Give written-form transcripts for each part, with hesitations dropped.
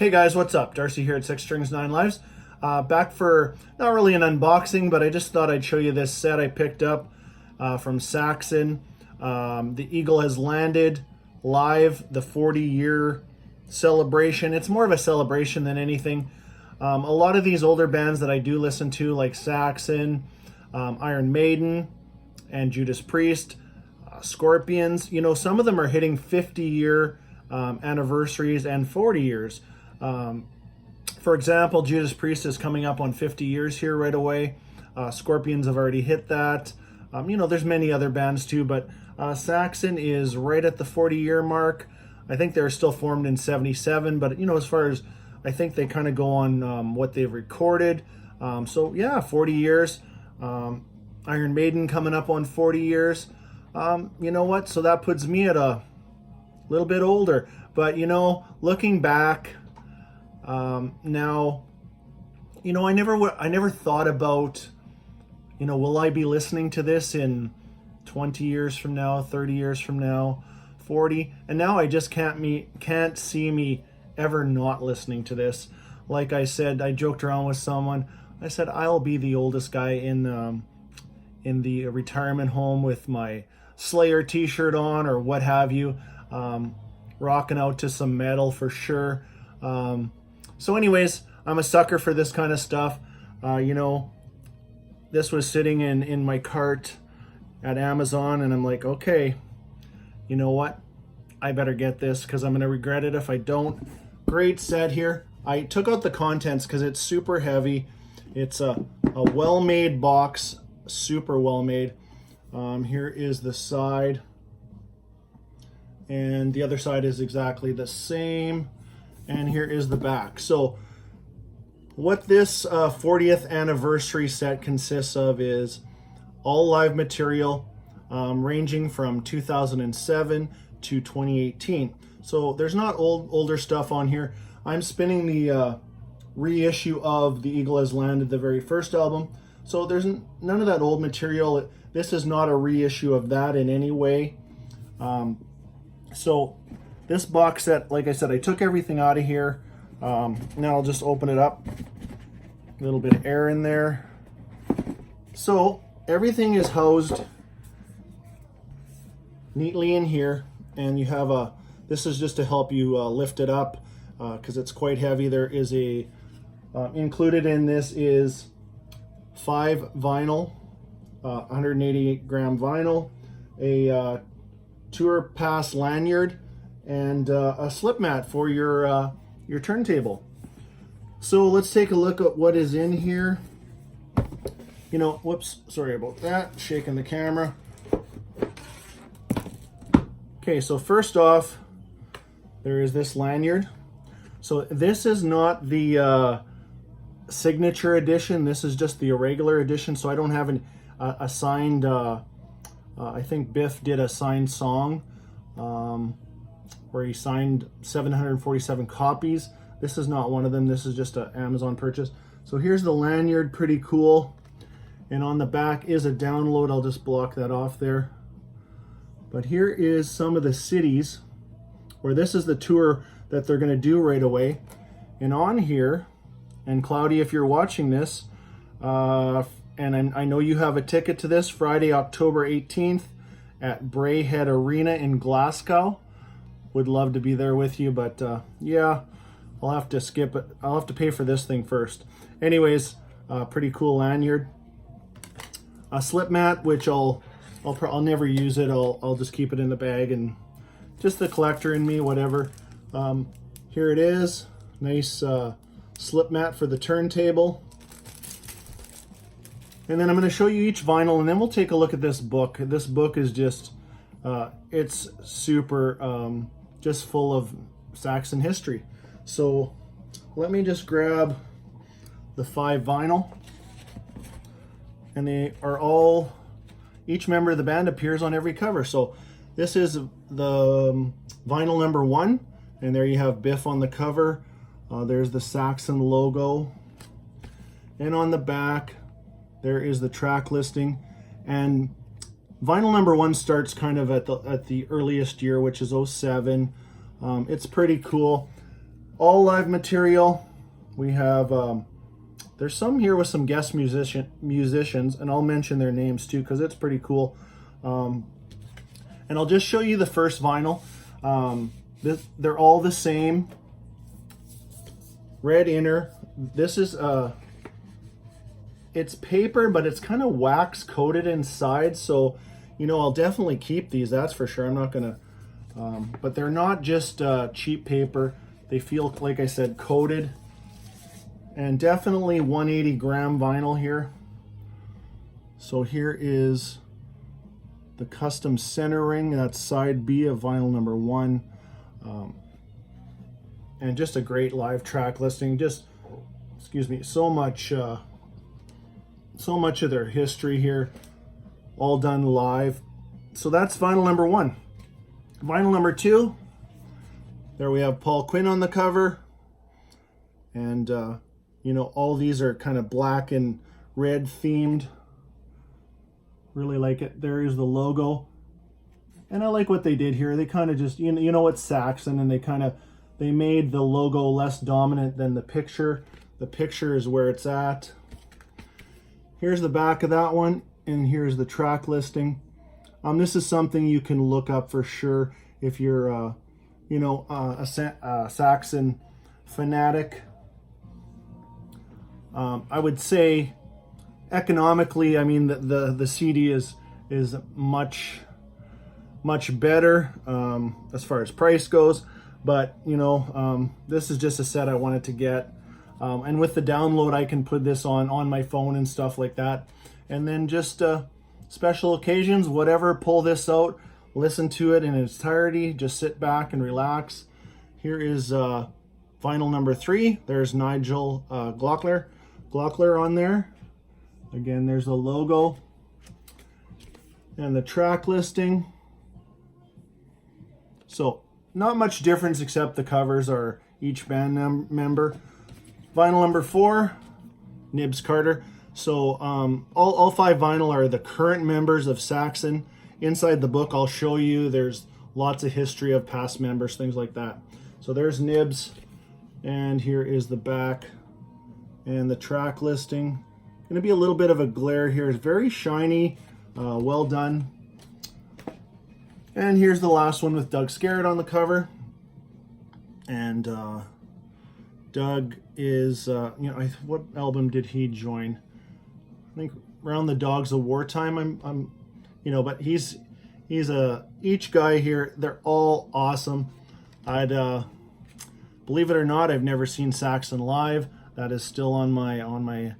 Hey guys, what's up? Darcy here at 6 Strings 9 Lives. Back for not really an unboxing, but I just thought I'd show you this set I picked up from Saxon. The Eagle has landed live, the 40-year celebration. It's more of a celebration than anything. A lot of these older bands that I do listen to, like Saxon, Iron Maiden, and Judas Priest, Scorpions, you know, some of them are hitting 50-year anniversaries and 40 years. For example, Judas Priest is coming up on 50 years here right away. Scorpions have already hit that. You know, there's many other bands too, but Saxon is right at the 40-year mark. I think they're still formed in 77, but you know, as far as I think they kind of go on what they've recorded. So yeah, 40 years. Iron Maiden coming up on 40 years. You know what? So that puts me at a little bit older, but you know, looking back, now, you know, I never thought about, you know, will I be listening to this in 20 years from now, 30 years from now, 40? And now I just can't see me ever not listening to this. Like I said, I joked around with someone. I said I'll be the oldest guy in the retirement home with my Slayer t-shirt on or what have you, rocking out to some metal for sure. So anyways, I'm a sucker for this kind of stuff. You know, this was sitting in my cart at Amazon, and I'm like, okay, you know what? I better get this because I'm going to regret it if I don't. Great set here. I took out the contents because it's super heavy. It's a well-made box, super well-made. Here is the side, and the other side is exactly the same. And here is the back. So what this 40th anniversary set consists of is all live material, ranging from 2007 to 2018. So there's not older stuff on here. I'm spinning the reissue of The Eagle Has Landed, the very first album. So there's none of that old material. This is not a reissue of that in any way. So this box set, like I said, I took everything out of here. Now I'll just open it up. A little bit of air in there. So everything is housed neatly in here, and you have this is just to help you lift it up because it's quite heavy. There is a, included in this is 5 vinyl, 188 gram vinyl, a tour pass lanyard, and a slip mat for your turntable. So let's take a look at what is in here. You know, whoops, sorry about that, shaking the camera. Okay, so first off, there is this lanyard. So this is not the signature edition. This is just the irregular edition. So I don't have a signed, I think Biff did a signed song where he signed 747 copies. This is not one of them. This is just an Amazon purchase. So here's the lanyard, pretty cool. And on the back is a download. I'll just block that off there. But here is some of the cities where this is the tour that they're going to do right away. And on here, and Cloudy, if you're watching this, and I know you have a ticket to this, Friday, October 18th at Braehead Arena in Glasgow. Would love to be there with you, but yeah, I'll have to skip it. I'll have to pay for this thing first. Anyways, pretty cool lanyard. A slip mat, which I'll never use it. I'll just keep it in the bag, and just the collector in me, whatever. Here it is, nice slip mat for the turntable. And then I'm going to show you each vinyl, and then we'll take a look at this book. This book is just, it's super, just full of Saxon history. So let me just grab the 5 vinyl. And they are all, each member of the band appears on every cover. So this is the vinyl number 1, and there you have Biff on the cover. There's the Saxon logo. And on the back, there is the track listing. And vinyl number 1 starts kind of at the earliest year, which is 07. It's pretty cool. all live material. We have, there's some here with some guest musicians, and I'll mention their names too because it's pretty cool. And I'll just show you the first vinyl. They're all the same. Red inner. This is it's paper, but it's kind of wax coated inside, so you know, I'll definitely keep these, that's for sure. I'm not gonna but they're not just cheap paper. They feel, like I said, coated, and definitely 180 gram vinyl here. So here is the custom centering. That's side B of vinyl number 1. And just a great live track listing. Just, excuse me, so much of their history here, all done live. So that's vinyl number 1. Vinyl number 2, there we have Paul Quinn on the cover, and you know, all these are kind of black and red themed. Really like it. There is the logo, and I like what they did here. They kind of just, you know, it's Saxon, and they made the logo less dominant than the picture. The picture is where it's at. Here's the back of that one, and here's the track listing. This is something you can look up for sure if you're, you know, a Saxon fanatic. I would say economically, I mean, the CD is much better as far as price goes. But you know, this is just a set I wanted to get, and with the download, I can put this on my phone and stuff like that. And then just special occasions, whatever, pull this out, listen to it in its entirety, just sit back and relax. Here is vinyl number 3. There's Nigel Glockler on there. Again, there's the logo and the track listing. So not much difference except the covers are each band member. Vinyl number 4, Nibs Carter. So all 5 vinyl are the current members of Saxon. Inside the book, I'll show you, there's lots of history of past members, things like that. So there's Nibs, and here is the back and the track listing. Going to be a little bit of a glare here. It's very shiny, well done. And here's the last one with Doug Scarrett on the cover. And Doug is, you know, what album did he join? I think Round the Dogs of Wartime. I'm, you know, but he's each guy here, they're all awesome. I'd believe it or not, I've never seen Saxon live. That is still on my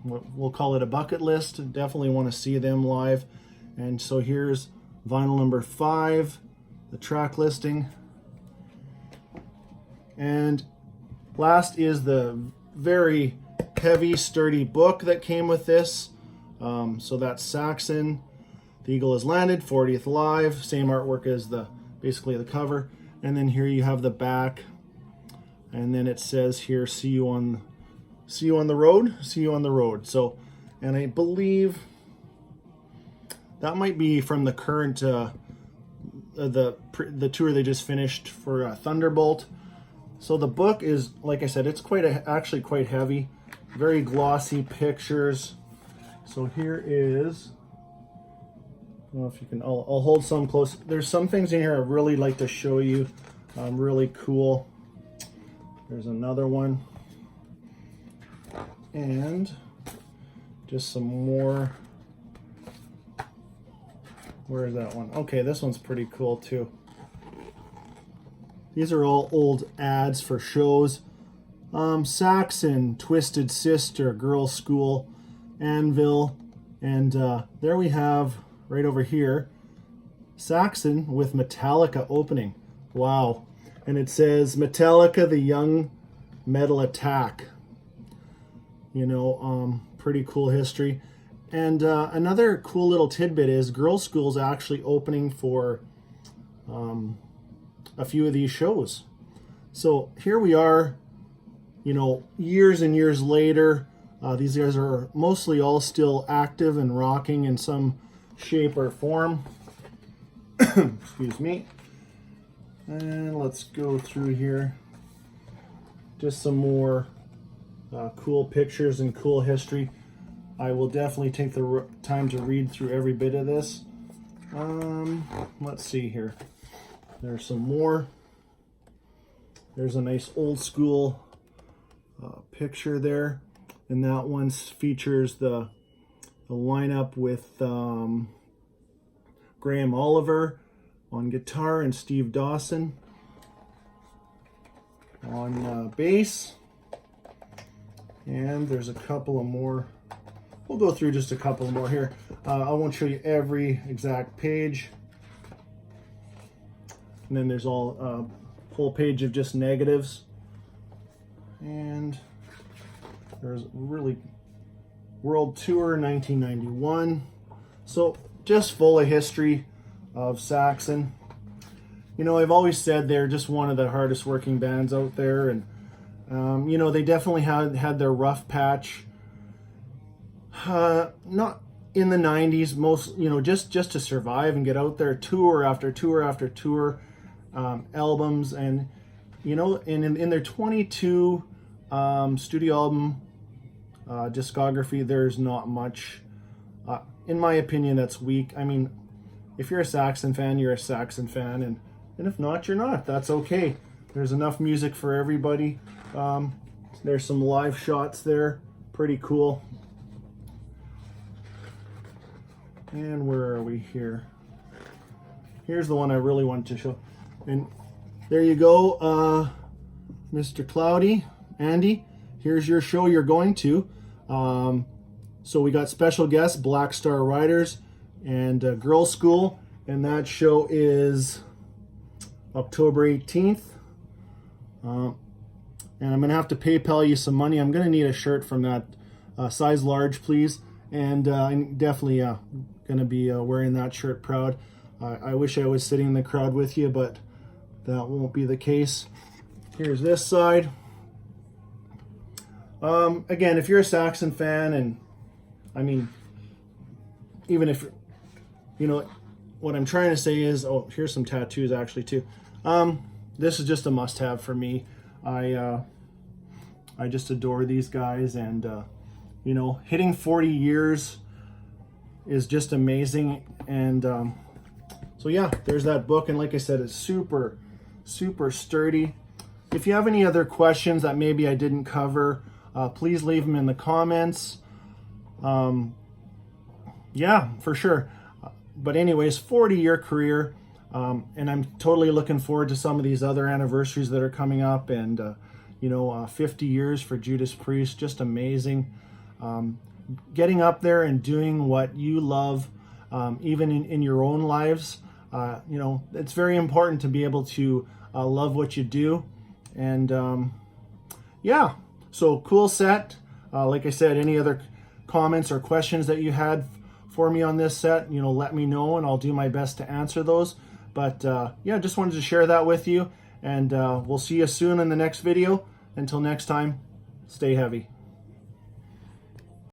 we'll call it a bucket list. Definitely want to see them live. And so here's vinyl number 5, the track listing. And last is the very heavy, sturdy book that came with this. So that's Saxon, The Eagle Has Landed, 40th Live. Same artwork as basically the cover. And then here you have the back. And then it says here, see you on the road. See you on the road. So, and I believe that might be from the current the tour they just finished for Thunderbolt. So the book is, like I said, it's actually quite heavy, very glossy pictures. So here is, I don't know if you can, I'll hold some close. There's some things in here I really like to show you. Really cool. There's another one. And just some more. Where is that one? Okay, this one's pretty cool too. These are all old ads for shows. Saxon, Twisted Sister, Girls School, Anvil, and there we have, right over here, Saxon with Metallica opening. Wow. And it says, Metallica, the Young Metal Attack. You know, pretty cool history. And another cool little tidbit is Girls School's actually opening for a few of these shows. So here we are, you know, years and years later. These guys are mostly all still active and rocking in some shape or form. Excuse me. And let's go through here. just some more cool pictures and cool history. I will definitely take the time to read through every bit of this. Let's see here. There's some more. There's a nice old school picture there, and that one features the lineup with Graham Oliver on guitar and Steve Dawson on bass. And there's a couple of more. We'll go through just a couple more here. I won't show you every exact page. And then there's all whole page of just negatives. And there's really World Tour 1991. So just full of history of Saxon. You know, I've always said they're just one of the hardest working bands out there, and you know, they definitely had their rough patch. Not in the 90s, most, you know, just to survive and get out there, tour after tour after tour, albums, and you know, in their 22 studio album discography, there's not much, in my opinion, that's weak. I mean, if you're a Saxon fan, you're a Saxon fan, and if not, you're not. That's okay. There's enough music for everybody. There's some live shots there, pretty cool. And where are we here? Here's the one I really wanted to show. And there you go, Mr. Cloudy, Andy. Here's your show you're going to. So we got special guests, Black Star Riders and Girls School. And that show is October 18th. And I'm going to have to PayPal you some money. I'm going to need a shirt from that. Size large, please. And I'm definitely going to be wearing that shirt proud. I wish I was sitting in the crowd with you, but that won't be the case. Here's this side. Again, if you're a Saxon fan, and I mean, even if, you know, what I'm trying to say is, oh, here's some tattoos actually too. This is just a must-have for me. I just adore these guys, and you know, hitting 40 years is just amazing. And so yeah, there's that book, and like I said, it's super sturdy. If you have any other questions that maybe I didn't cover, please leave them in the comments. Yeah, for sure. But anyways, 40-year career, and I'm totally looking forward to some of these other anniversaries that are coming up, and you know, 50 years for Judas Priest, just amazing. Getting up there and doing what you love, even in your own lives, you know, it's very important to be able to love what you do. And yeah, so cool set. Like I said, any other comments or questions that you had for me on this set, you know, let me know, and I'll do my best to answer those. But yeah, just wanted to share that with you, and we'll see you soon in the next video. Until next time, stay heavy.